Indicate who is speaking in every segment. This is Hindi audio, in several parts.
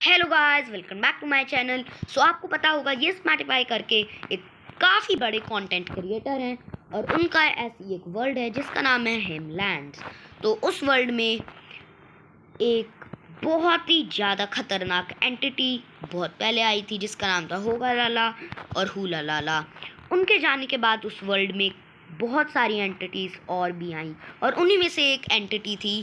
Speaker 1: Hello guys, welcome back to my channel. So आपको पता होगा ये स्मार्टिफाई करके एक काफ़ी बड़े कंटेंट क्रिएटर हैं और उनका ऐसी एक वर्ल्ड है जिसका नाम है हिमलैंड्स। तो उस वर्ल्ड में एक बहुत ही ज़्यादा खतरनाक एंटिटी बहुत पहले आई थी जिसका नाम था होगा लाला और हुला लाला। उनके जाने के बाद उस वर्ल्ड में बहुत सारी एंटिटीज़ और भी आई और उन्हीं में से एक एंटिटी थी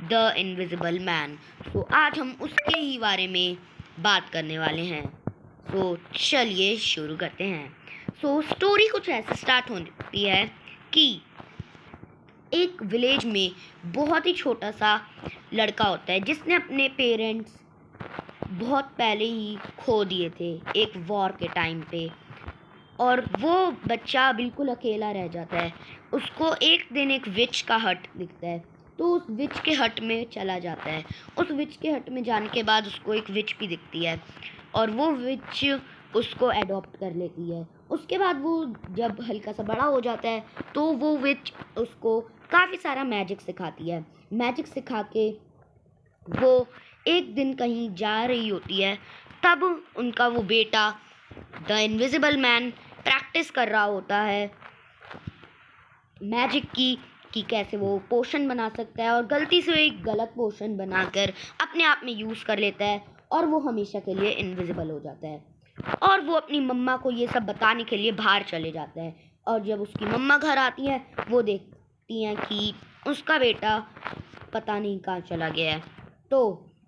Speaker 1: द इनविजिबल मैन। तो आज हम उसके ही बारे में बात करने वाले हैं। तो चलिए शुरू करते हैं। सो स्टोरी कुछ ऐसे स्टार्ट होती है कि एक विलेज में बहुत ही छोटा सा लड़का होता है जिसने अपने पेरेंट्स बहुत पहले ही खो दिए थे एक वॉर के टाइम पे, और वो बच्चा बिल्कुल अकेला रह जाता है। उसको एक दिन एक विच का हट दिखता है तो उस विच के हट में चला जाता है। उस विच के हट में जाने के बाद उसको एक विच भी दिखती है और वो विच उसको एडॉप्ट कर लेती है। उसके बाद वो जब हल्का सा बड़ा हो जाता है तो वो विच उसको काफ़ी सारा मैजिक सिखाती है। मैजिक सिखा के वो एक दिन कहीं जा रही होती है, तब उनका वो बेटा द इनविजिबल मैन प्रैक्टिस कर रहा होता है मैजिक की कि कैसे वो पोशन बना सकता है, और गलती से एक गलत पोशन बनाकर अपने आप में यूज़ कर लेता है और वो हमेशा के लिए इनविजिबल हो जाता है। और वो अपनी मम्मा को ये सब बताने के लिए बाहर चले जाता है, और जब उसकी मम्मा घर आती है वो देखती हैं कि उसका बेटा पता नहीं कहाँ चला गया है। तो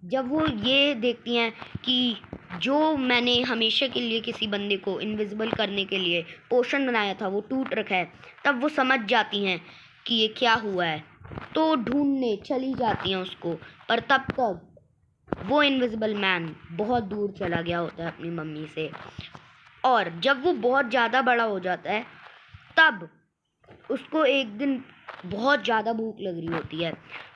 Speaker 1: जब वो ये देखती हैं कि जो मैंने हमेशा के लिए किसी बंदे को इनविजिबल करने के लिए पोशन बनाया था वो टूट रखा है, तब वो समझ जाती हैं कि ये क्या हुआ है। तो ढूंढने चली जाती हैं उसको, पर तब तक वो इनविजिबल मैन बहुत दूर चला गया होता है अपनी मम्मी से। और जब वो बहुत ज़्यादा बड़ा हो जाता है तब उसको एक दिन बहुत ज़्यादा भूख लग रही होती है,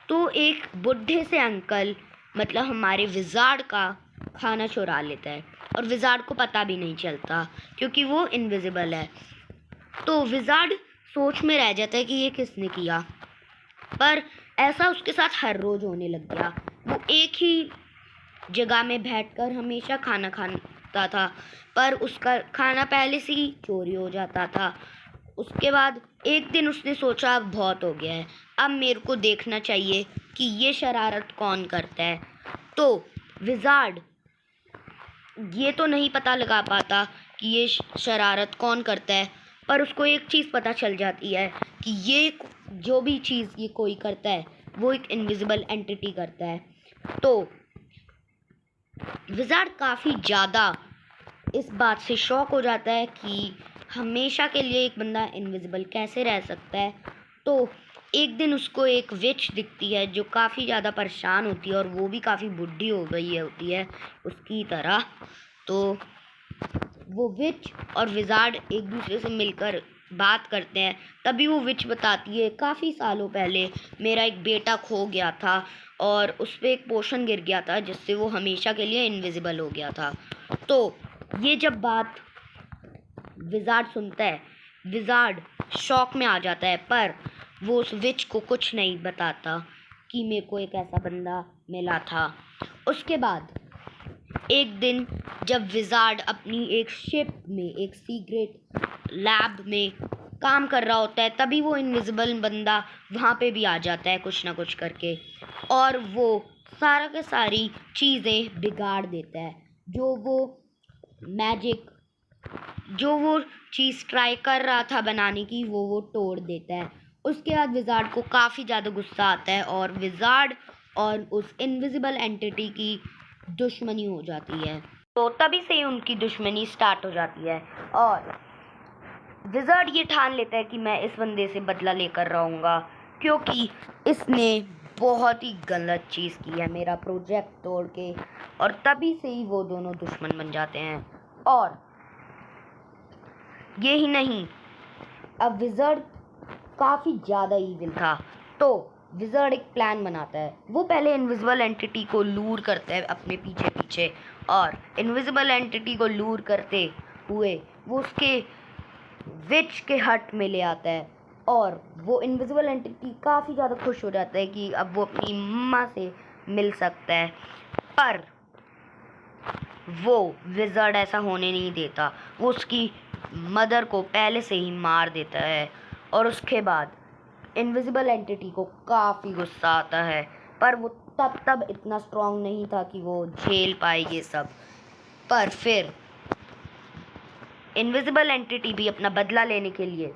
Speaker 1: तो एक बुढ़े से अंकल मतलब हमारे विज़ार्ड का खाना चुरा लेता है और विज़ार्ड को पता भी नहीं चलता क्योंकि वो इनविजिबल है। तो विज़ार्ड सोच में रह जाता है कि ये किसने किया, पर ऐसा उसके साथ हर रोज़ होने लग गया। वो एक ही जगह में बैठकर हमेशा खाना खाता था, पर उसका खाना पहले से ही चोरी हो जाता था। उसके बाद एक दिन उसने सोचा अब बहुत हो गया है, अब मेरे को देखना चाहिए कि ये शरारत कौन करता है। तो विज़ार्ड ये तो नहीं पता लगा पाता कि ये शरारत कौन करता है, पर उसको एक चीज़ पता चल जाती है कि ये जो भी चीज़ ये कोई करता है वो एक इनविजिबल एंटिटी करता है। तो विज़ार्ड काफ़ी ज़्यादा इस बात से शॉक हो जाता है कि हमेशा के लिए एक बंदा इनविजिबल कैसे रह सकता है। तो एक दिन उसको एक विच दिखती है जो काफ़ी ज़्यादा परेशान होती है और वो भी काफ़ी बुढ़ी हो गई होती है उसकी तरह। तो वो विच और विज़ार्ड एक दूसरे से मिलकर बात करते हैं। तभी वो विच बताती है काफ़ी सालों पहले मेरा एक बेटा खो गया था और उस पर एक पोशन गिर गया था जिससे वो हमेशा के लिए इनविजिबल हो गया था। तो ये जब बात विज़ार्ड सुनता है, विज़ार्ड शॉक में आ जाता है, पर वो उस विच को कुछ नहीं बताता कि मेरे को एक ऐसा बंदा मिला था। उसके बाद एक दिन जब विज़ार्ड अपनी एक शिप में एक सीक्रेट लैब में काम कर रहा होता है, तभी वो इनविजिबल बंदा वहाँ पे भी आ जाता है कुछ ना कुछ करके, और वो सारा के सारी चीज़ें बिगाड़ देता है। जो वो मैजिक जो वो चीज़ ट्राई कर रहा था बनाने की वो तोड़ देता है। उसके बाद विज़ार्ड को काफ़ी ज़्यादा गुस्सा आता है और विज़ार्ड और उस इनविजिबल एंटिटी की दुश्मनी हो जाती है। तो तभी से ही उनकी दुश्मनी स्टार्ट हो जाती है और विज़ार्ड ये ठान लेता है कि मैं इस बंदे से बदला लेकर रहूँगा क्योंकि इसने बहुत ही गलत चीज़ की है मेरा प्रोजेक्ट तोड़ के। और तभी से ही वो दोनों दुश्मन बन जाते हैं। और ये ही नहीं, अब विज़ार्ड काफ़ी ज़्यादा ईविल था, तो विज़ार्ड एक प्लान बनाता है। वो पहले इनविजिबल एंटिटी को लूर करता है अपने पीछे पीछे, और इनविजिबल एंटिटी को लूर करते हुए वो उसके विच के हट में ले आता है, और वो इनविजिबल एंटिटी काफ़ी ज़्यादा खुश हो जाता है कि अब वो अपनी मम्मा से मिल सकता है। पर वो विज़र्ड ऐसा होने नहीं देता। वो उसकी मदर को पहले से ही मार देता है और उसके बाद इनविजिबल एंटिटी को काफ़ी गुस्सा आता है, पर वो तब इतना स्ट्रांग नहीं था कि वो झेल पाए ये सब। पर फिर इनविजिबल एंटिटी भी अपना बदला लेने के लिए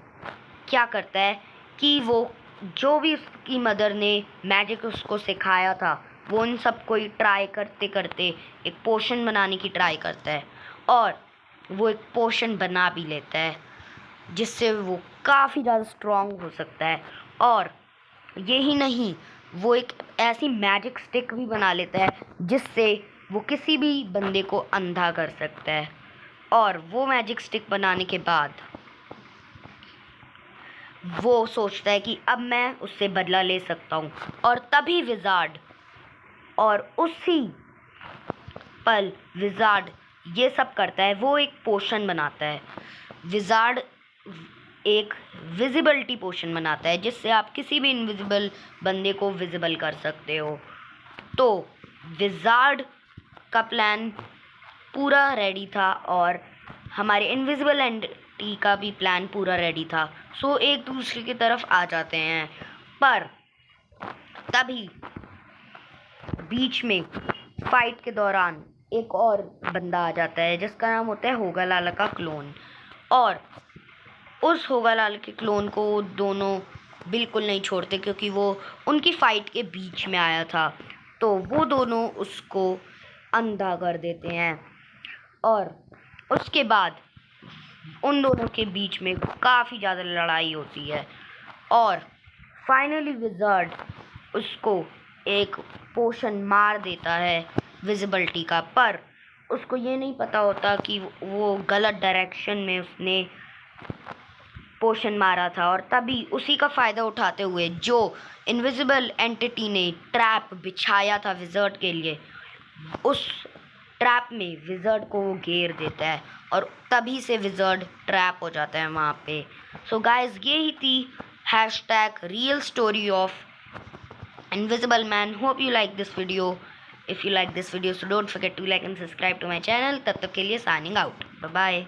Speaker 1: क्या करता है कि वो जो भी उसकी मदर ने मैजिक उसको सिखाया था, वो उन सब को ही ट्राई करते करते एक पोशन बनाने की ट्राई करता है और वो एक पोशन बना भी लेता है, जिससे वो काफ़ी ज़्यादा स्ट्रांग हो सकता है। और यही नहीं, वो एक ऐसी मैजिक स्टिक भी बना लेता है जिससे वो किसी भी बंदे को अंधा कर सकता है। और वो मैजिक स्टिक बनाने के बाद वो सोचता है कि अब मैं उससे बदला ले सकता हूँ, और तभी विज़ार्ड और उसी पल विज़ार्ड ये सब करता है। वो एक पोशन बनाता है। विज़ार्ड एक विजिबिलिटी पोशन बनाता है जिससे आप किसी भी इनविजिबल बंदे को विजिबल कर सकते हो। तो विज़ार्ड का प्लान पूरा रेडी था और हमारे इनविजिबल एंटिटी का भी प्लान पूरा रेडी था। सो एक दूसरे की तरफ आ जाते हैं, पर तभी बीच में फाइट के दौरान एक और बंदा आ जाता है जिसका नाम होता है होगा लाला का क्लोन। और उस होगा लाला के क्लोन को वो दोनों बिल्कुल नहीं छोड़ते, क्योंकि वो उनकी फाइट के बीच में आया था। तो वो दोनों उसको अंधा कर देते हैं और उसके बाद उन दोनों के बीच में काफ़ी ज़्यादा लड़ाई होती है और फाइनली विज़ार्ड उसको एक पोशन मार देता है विजिबिलिटी का। पर उसको ये नहीं पता होता कि वो गलत डायरेक्शन में उसने पोशन मारा था, और तभी उसी का फ़ायदा उठाते हुए जो इनविजिबल एंटिटी ने ट्रैप बिछाया था विज़ार्ड के लिए, उस ट्रैप में विज़ार्ड को वो घेर देता है और तभी से विज़ार्ड ट्रैप हो जाता है वहाँ पे। सो गाइस, ये ही थी hashtag real story of invisible man. Hope you like this video. If you like this video, so don't forget to like and subscribe to my channel. तब तक के लिए साइनिंग आउट, बाय बाय।